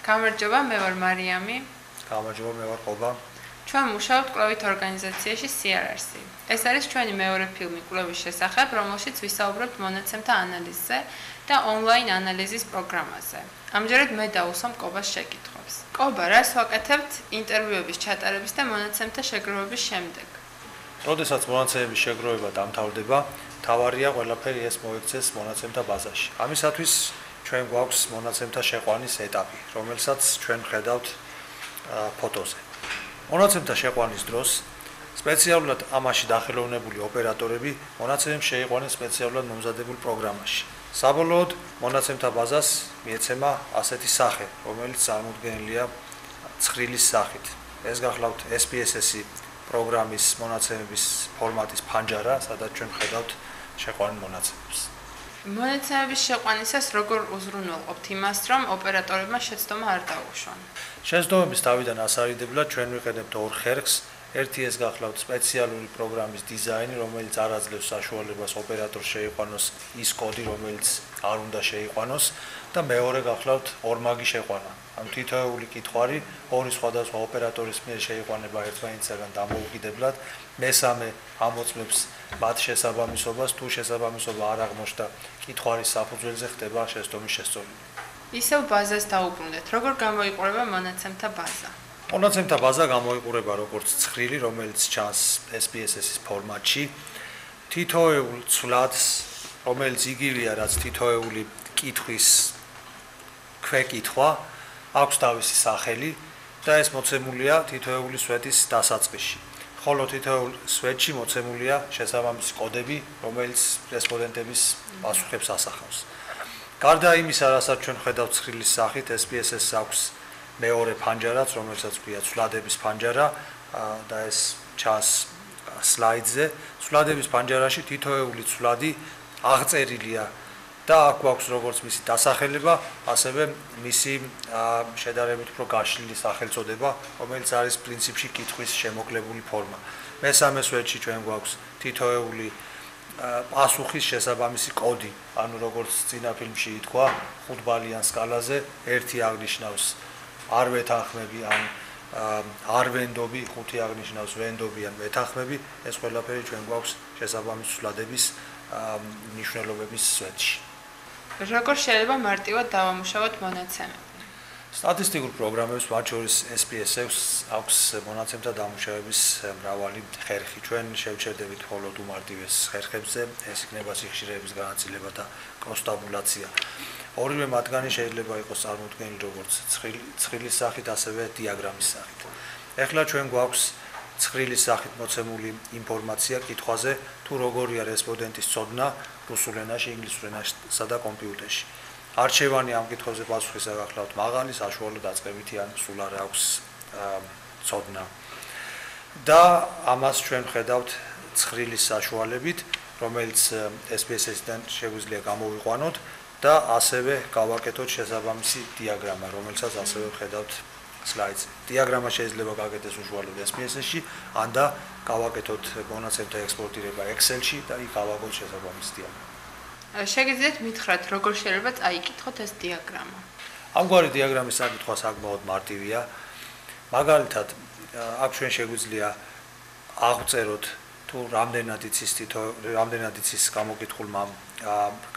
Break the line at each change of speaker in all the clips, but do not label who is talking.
გამარჯობა, მე ვარ მარიამი.
გამარჯობა, მე ვარ ყობა.
ჩვენ მუშაობთ კვლევით ორგანიზაციაში CRRC. ეს არის ჩვენი მეორე ფილმი კვლევის შესახებ, რომელშიც ვისაუბრებთ მონაცემთა ანალიზზე და ონლაინ ანალიზის პროგრამაზე. ამჯერად მე დავუსვამ ყობას შეკითხვებს. ყობა, რას ვაკეთებთ ინტერვიუების ჩატარების და მონაცემთა შეგროვების შემდეგ?
როდესაც მონაცემების შეგროვება დამთავრდება, თავარია ყველაფერი ეს მოექცეს მონაცემთა ბაზაში. ამისათვის ჩვენ გვაქვს მონაცემთა შეყვანის ეტაპი, რომელსაც ჩვენ ხედავთ ფოტოზე. მონაცემთა შეყვანის დროს სპეციალურად ამაში დახელოვნებული ოპერატორები მონაცემებს შეიყვანენ სპეციალურად მომზადებულ პროგრამაში. საბოლოოდ მონაცემთა ბაზას მიეცემა ასეთი სახე, რომელიც წარმოდგენილია ცხრილის სახით. ეს გახლავთ SPSS-ი პროგრამის მონაცემების ფორმატის ფანჯარა, სადაც ჩვენ ხედავთ შეყვანილ მონაცემებს.
მონაცემების შეყვანისას როგორ უზრუნველყოფთ იმას, რომ ოპერატორებმა შეცდომა არ დაუშვან?
შეცდომების თავიდან ასარიდებლად ჩვენ ვიყენებთ ორ ხერხს. ერთი ეს გახლავთ სპეციალური პროგრამის დიზაინი, რომელიც არ აძლევს საშუალებას ოპერატორს შეიყვანოს ის კოდი, რომელიც არ უნდა შეიყვანოს და მეორე გახლავთ ორმაგი შეყვანა. ამ თითოეული კითხვარი ორი სხვადასხვა ოპერატორის მიერ შეიყვანება ერთმანეთისგან დამოუკიდებლად. მესამე ამოწმებს მათ შესაბამისობას, თუ შესაბამისობა არ აღმოჩნდა კითხვარის საფუძველზე ხდება შეცდომის შესწავლილი.
ისევ ბაზას დაუბრუნდეთ. როგორ გამოიყურება მონაცემთა ბაზა?
მონაცემთა ბაზა გამოიყურება როგორც ცხრილი, რომელიც ჩანს SPSS-ის ფორმატში. თითოეულ ცვლადს, რომელიც იგივეა, რაც თითოეული კითხვის ქვეკითხვა, აქვს თავისი სახელი და ეს მოცემულია თითოეული სვეტის დასაწყისში. ხოლო თითოეულ სვეტში მოცემულია შესაბამისი კოდები, რომელიც რესპონდენტების პასუხებს ასახავს. გარდა იმისა, რასაც ჩვენ ხედავთ ცხრილის სახით, SPSS-ს აქვს მეორე ფანჯარაც, რომელსაც ქვია ცვლადების ფანჯარა და ეს ჩანს სლაიდზე. ცვლადების ფანჯარაში თითოეული ცვლადი აღწერილია და აქ გვაქვს როგორც მისი დასახელება, ასევე მისი შედარებით უფრო გაშლილი სახელწოდება, რომელიც არის პრინციპში კითხვის შემოკლებული ფორმა. მესამე სვეტში ჩვენ გვაქვს თითოეული პასუხის შესაბამისი კოდი, ანუ როგორც წინა ფილმში ითქვა, 5 ბალიან სკალაზე 1 აღნიშნავს არ ვეთანხმები ან არ ვენდობი, 5 აღნიშნავს ვენდობი ან ვეთანხმები, ეს ყველაფერი ჩვენ გვაქვს შესაბამისი ცვლადების მნიშვნელობების სვეტში.
როგორ შეიძლება მარტივად დავამუშავოთ მონაცემები?
სტატისტიკურ პროგრამებს, მათ შორის SPSS-ს აქვს მონაცემთა დამუშავების მრავალი ხერხი. ჩვენ შევჩერდებით მხოლოდ უმარტივეს ხერხებზე, ეს იქნება სიხშირეების განაწილება და კროს-ტაბულაცია. ორივე მათგანი შეიძლება იყოს წარმოდგენილი როგორც ცხრილის სახით, ასევე დიაგრამის სახით. ეხლა ჩვენ გვაქვს ცხრილის სახით მოცემული ინფორმაცია კითხვაზე, თუ როგორია რესპონდენტის ცოდნა რუსულ ენაში, ინგლისურ ენასა და კომპიუტერში. არჩევანი ამ კითხვებზე პასუხისა გახლავთ მაღალი, საშუალო, დაწყებითი ან სულ არ აქვს ცოდნა. და ამას ჩვენ ხედავთ ცხრილის საშუალებით, რომელიც SPSS-დან შეგვიძლია გამოვიყვანოთ და ასევე გავაკეთოთ შესაბამისი დიაგრამა, რომელსაც ასევე ხედავთ სლაიდზე. დიაგრამა შეიძლება გაკეთდეს უშუალოდ SPSS-ში, ან და გავაკეთოთ მონაცემთა ექსპორტირება Excel-ში და იქ გავაკეთოთ შესაბამისი დიაგრამა.
შეგიძლიათ მითხრათ, როგორ შეიძლება წაიკითხოთ ეს დიაგრამა?
ამგვარი დიაგრამის საკითხვა საკმაოდ მარტივია. მაგალითად, აქ ჩვენ შეგვიძლია აღვწეროთ თუ რამდენად იცის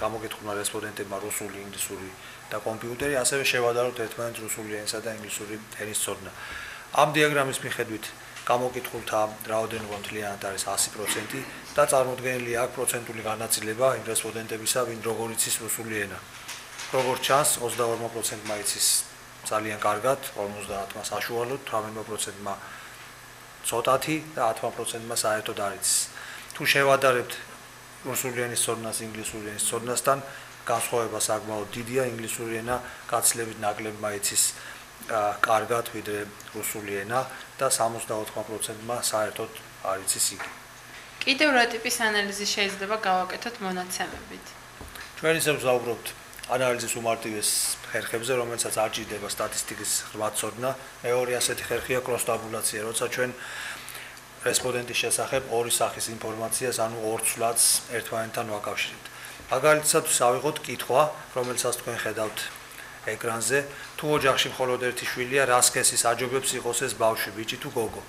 გამოკითხულმა რესპონდენტებმა რუსული, ინგლისური და კომპიუტერი, ასევე შევადაროთ ერთმანეთს რუსული ენისა და ინგლისური ენის ცოდნა. ამ დიაგრამის მიხედვით გამოკითხულთა რაოდენობა მთლიანად არის 100% და წარმოდგენილია აქ პროცენტული განაწილება იმ რესპონდენტებისა, ვინ როგორ იცის რუსული ენა. როგორც ჩანს, 22%-მა იცის ძალიან კარგად, 50%-მა საშუალოდ, 18%-მა ცოტათი და 10%-მა საერთოდ არ იცის. თუ შევადარებთ რუსული ენის ცოდნას ინგლისური ენის ცოდნასთან, განსხვავება საკმაოდ დიდია, ინგლისური ენა გაცილებით ნაკლებმა იცის კარგად ვიდრე რუსული ენა და 64%-მა საერთოდ არ იცის იგი.
კიდევ რა ტიპის ანალიზი შეიძლება გავაკეთოთ მონაცემებით?
ჩვენ ისევ ვსაუბრობთ ანალიზის უმარტივეს ხერხებზე, რომელსაც არ ჭირდება სტატისტიკის ღრმა ცოდნა. მეორე ასეთი ხერხია კროს-ტაბულაცია, როცა ჩვენ რესპონდენტის შესახებ ორი სახის ინფორმაციას, ანუ ორ ცვლადს ერთმანეთთან ვაკავშირებთ. მაგალითად, ვსავიღოთ კითხვა, რომელსაც თქვენ ხედავთ ეკრანზე, თუ ოჯახში მხოლოდ ერთი შვილია, რა სქესის აჯობებს იყოს ეს ბავშვი, ბიჭი თუ გოგო.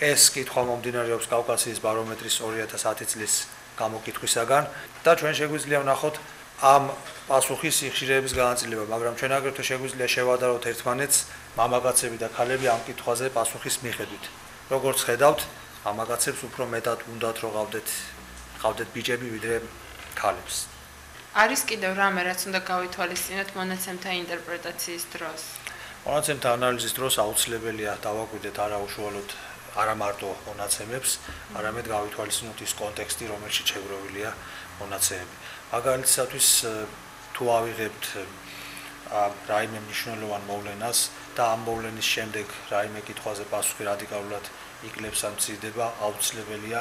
ეს კითხვა მომდინარეობს კავკასიის ბარომეტრის 2010 წლის გამოკითხვისაგან და ჩვენ შეგვიძლია ვნახოთ ამ პასუხის სიხშირეების განაწილება, მაგრამ ჩვენ აგრეთვე შეგვიძლია შევადაროთ ერთმანეთს მამაკაცები და ქალები ამ კითხვაზე პასუხის მიხედვით. როგორც ხედავთ, მამაკაცებს უფრო მეტად უნდათ რომ ყავდეთ ბიჭები ვიდრე ქალებს.
არის კიდევ რამე, რაც უნდა გავითვალისწინოთ მონაცემთა ინტერპრეტაციის დროს?
მონაცემთა ანალიზის დროს აუცილებელია დავაკვირდეთ არაუშუალოდ არა მარტო მონაცემებს, არამედ გავითვალისწინოთ ის კონტექსტი, რომელშიც შეგროვილია მონაცემები. მაგალითისათვის თუ ავიღებთ რაიმე მნიშვნელოვან მოვლენას და ამ მოვლენის შემდეგ რაიმე კითხვაზე პასუხი რადიკალურად იკლებს ან მცირდება, აუცილებელია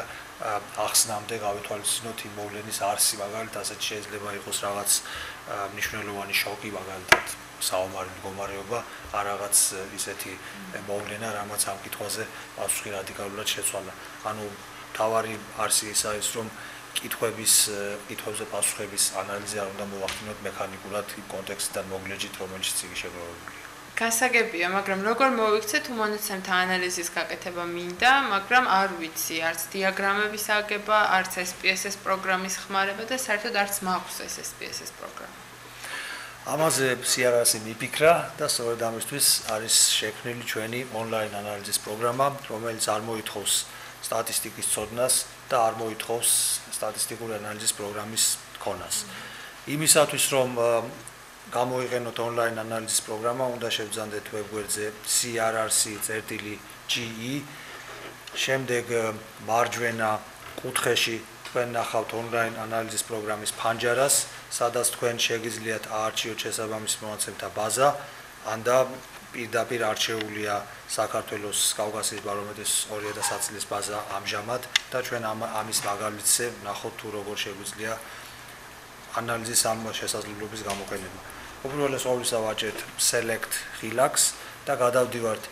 ახსნამდე გავითვალისწინოთ იმ მოვლენის არსი, მაგალითად ასეთ შეიძლება იყოს რაღაც მნიშვნელოვანი შოკი, მაგალითად საომარი მდგომარეობა, ან რაღაც ისეთი მოვლენა, რამაც ამ კითხვაზე პასუხი რადიკალურად შეცვალა. ანუ თავარი არსი ის არის, რომ კითხვებზე პასუხების ანალიზი არ უნდა მოვახდინოთ მექანიკურად იმ კონტექსტიდან მოგლეჯით, რომელშიც იგი შეგროვებულია.
გასაგებია, მაგრამ როგორ მოვიქცე თუ მონაცემთა ანალიზის გაკეთება მინდა, მაგრამ არ ვიცი, არც დიაგრამების აგება, არც SPSS პროგრამის ხმარება და საერთოდ არც მაქვს ეს SPSS პროგრამა.
ამაზე CRS-ი მიფიქრა და სწორედ ამისთვის არის შექმნილი ჩვენი ონლაინ ანალიზის პროგრამა, რომელიც არ მოითხოვს სტატისტიკის ცოდნას და არ მოითხოვს სტატისტიკური ანალიზის პროგრამის ქონას. იმისათვის, რომ გამოიყენოთ ონლაინ ანალიზის პროგრამა, უნდა შევძანდეთ ვებგვერდზე crrc.ge, შემდეგ მარჯვენა კუთხეში თქვენ ნახავთ ონლაინ ანალიზის პროგრამის ფანჯარას, სადაც თქვენ შეგიძლიათ აარჩიოთ შესაბამის მონაცემთა ბაზა, ან და პირდაპირ არჩეულია საქართველოს კავკასიის ბარომეტრის 2010 წლის ბაზა ამჟამად და ჩვენ ამის მაგალითზე ვნახოთ თუ როგორ შეგვიძლია ანალიზის ამ შესაძლებლობის გამოყენება. უპირველეს ყოვლისა ვაჭერთ select relax და გადავდივართ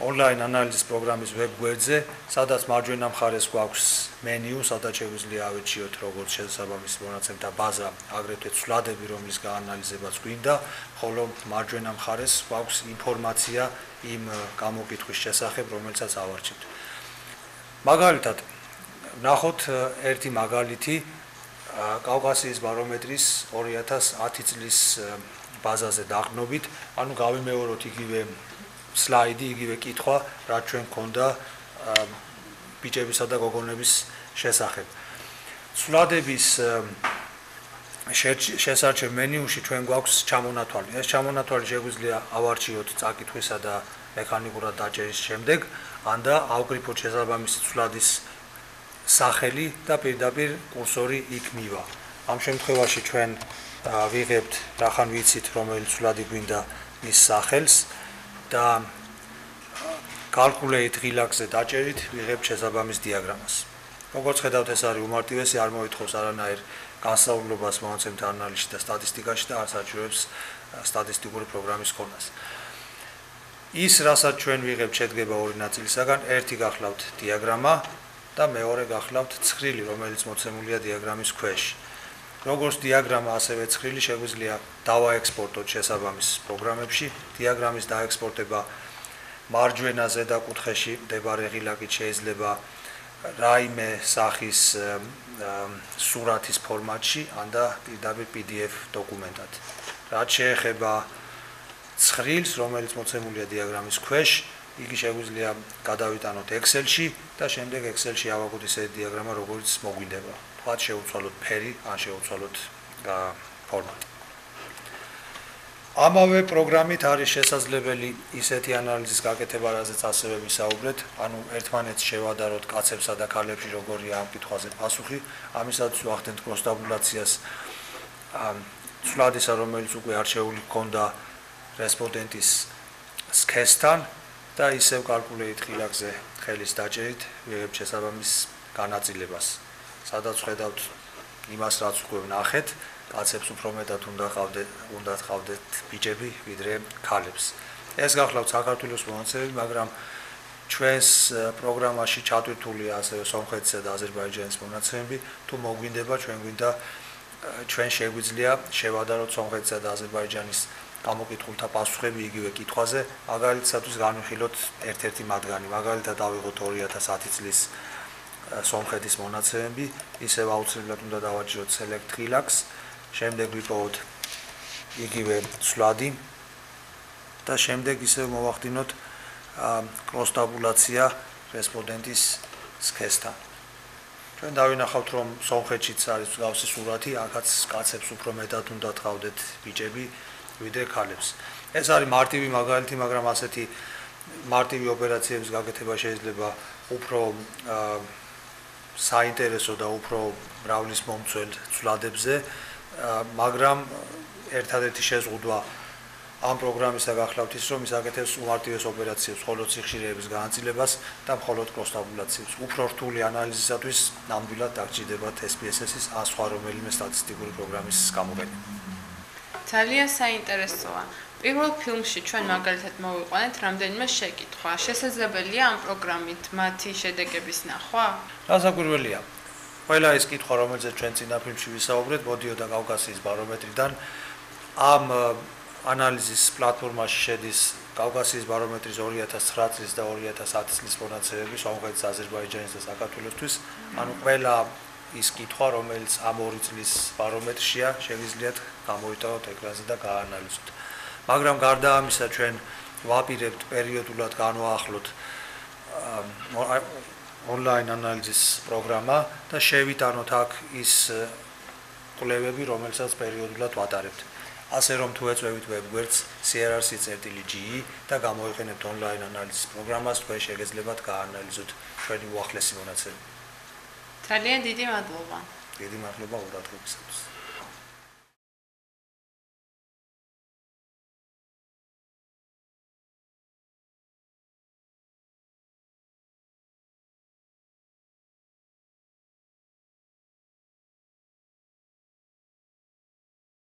ონლაინ ანალიზის პროგრამის ვებგვერდზე, სადაც მარჯვენა მხარეს გვაქვს მენიუ, სადაც შეგვიძლია ავირჩიოთ როგორც შესაბამის მონაცემთა ბაზა, აგრეთვე ცვლადები, რომლის გაანალიზებაც გვინდა, ხოლო მარჯვენა მხარეს გვაქვს ინფორმაცია იმ გამოკითხვის შესახებ, რომელსაც ავარჩევთ. მაგალითად, ვნახოთ ერთი მაგალითი კავკასიის ბარომეტრის 2010 წლის ბაზაზე დაყრდნობით, ანუ გავიმეოროთ იგივე სლაიდი, იგივე კითხვა, რაც ჩვენ გქონდა ბიჭებისა და გოგონების შესახებ. ცვლადების შესარჩევ მენიუში ჩვენ გვაქვს ჩამონათვალი. ეს ჩამონათვალი შეგვიძლია ავარჩიოთ წაკითხვისა და მექანიკურად დაჭერის შემდეგ, ან და ავკრიფოთ შესაბამისი ცვლადის სახელი და პირდაპირ კურსორი იქ მივა. ამ შემთხვევაში ჩვენ ვიღებთ რახან ვიცით, რომელი ცვლადი გვინდა მის სახელს და calculate relax-ზე დაჭერით ვიღებთ შესაბამის დიაგრამას. როგორც ხედავთ, ეს არის უმარტივესი, არ მოითხოვს არანაირ განსწავლულობას მონაცემთა ანალიზში და სტატისტიკაში და არც აჩვენებს სტატისტიკური პროგრამის ქონას. ის, რასაც ჩვენ ვიღებთ, შედგება ორი ნაწილისაგან, ერთი გახლავთ დიაგრამა და მეორე გახლავთ ცხრილი, რომელიც მოცემულია დიაგრამის ქვეშ. როგორც დიაგრამა, ასევე ცხრილი შეგვიძლია დავაექსპორტოთ შესაბამის პროგრამებში. დიაგრამის დაექსპორტება მარჯვენა ზედა კუთხეში მდებარე ღილაკით შეიძლება რაიმე სახის სურათის ფორმატში, ან და პირდაპირ PDF დოკუმენტად. რაც შეეხება ცხრილს, რომელიც მოცემულია დიაგრამის ქვეშ, იგი შეგვიძლია გადავიტანოთ Excel-ში და შემდეგ Excel-ში ავაგოთ ისეთი დიაგრამა, როგორც მოგვინდება. თქვათ შევუცვალოთ ფერი, ან შევუცვალოთ ფორმატი. ამავე პროგრამით არის შესაძლებელი ისეთი ანალიზის გაკეთება, რაზეც ასევე ვისაუბრეთ, ანუ ერთმანეთს შევადაროთ კაცებსა და ქალებში როგორია ამ კითხვაზე პასუხი, ამისათვის ვახდენთ კროს-ტაბულაციას ცვლადისა, რომელიც უკვე არჩეული ჰქონდა რესპონდენტის სქესთან და ისევ calculate relax-ზე ხელის დაჭერით ვიღებთ შესაბამის განაწილებას. სადაც ხედავთ იმას, რაც უკვე ვნახეთ, კაცებს უფრო მეტად უნდა ყავდეთ ბიჭები ვიდრე ქალებს. ეს გახლავთ საქართველოს მონაცემები, მაგრამ ჩვენს პროგრამაში ჩატვირთულია ასევე სომხეთისა და აზერბაიჯანის მონაცემები. თუ მოგვინდება, ჩვენ შეგვიძლია შევადაროთ სომხეთისა და აზერბაიჯანის გამოკითხულთა პასუხები იგივე კითხვაზე, მაგალითად განვიხილოთ ერთ-ერთი მათგანი, მაგალითად დავიღოთ 2010 წლის სომხეთის მონაცემები, ისევ აუცილებლად უნდა დავაჭიროთ select relax, შემდეგ ვიპოვოთ იგივე ცვლადი და შემდეგ ისევ მოვახდინოთ cross tabulაცია რესპონდენტის სქესთან. ჩვენ დავინახავთ, რომ სომხეთშიც არის მსგავსი სურათი, აქაც კაცებს უფრო მეტად უნდა თყავდეთ ბიჭები ვიდრე ქალებს. ეს არის მარტივი მაგალითი, მაგრამ ასეთი მარტივი ოპერაციების გაკეთება შეიძლება უფრო საინტერესო და უფრო მრავლის მომცველ ცვლადებზე, მაგრამ ერთადერთი შეზღუდვა ამ პროგრამისა გახლავთ ის, რომ ის აკეთებს უმარტივეს ოპერაციებს, მხოლოდ სიხშირეების განაწილებას და მხოლოდ cross tabulაციებს. უფრო რთული ანალიზისათვის ნამდვილად დაგჭირდებათ SPSS-ის ან სხვა რომელიმე სტატისტიკური პროგრამის გამოყენება.
ძალიან საინტერესოა. პირველ ფილმში ჩვენ მაგალითად მოვიყვანეთ რამდენიმე შეკითხვა. შესაძლებელია ამ პროგრამით მათი შედეგების ნახვა?
რასაკვირველია. ყველა ეს კითხვა, რომელზეც ჩვენ წინა ფილმში ვისაუბრეთ, მოდიოდა კავკასიის ბარომეტრიდან. ამ ანალიზის პლატფორმაში შედის კავკასიის ბარომეტრის 2009 წლის და 2010 წლის მონაცემები სომხეთის, აზერბაიჯანის და საქართველოსთვის. ანუ ყველა ის კითხვა, რომელიც ამ 2 წლის ბარომეტრშია, შეგიძლიათ გამოვიტანოთ ეკრანზე და გაანალიზოთ. მაგრამ გარდა ამისა, ჩვენ ვაპირებთ პერიოდულად განვაახლოთ online ანალიზის პროგრამა და შევიტანოთ აქ ის კვლევები, რომელსაც პერიოდულად ვატარებთ. ასე რომ თუ ეწევით ვებგვერდს crrc.ge და გამოიყენებთ online ანალიზის პროგრამას, თქვენ შეგეძლებათ გაანალიზოთ ჩვენი უახლესი მონაცემები.
ძალიან დიდი მადლობა.
დიდი მადლობა ყურადღებისათვის.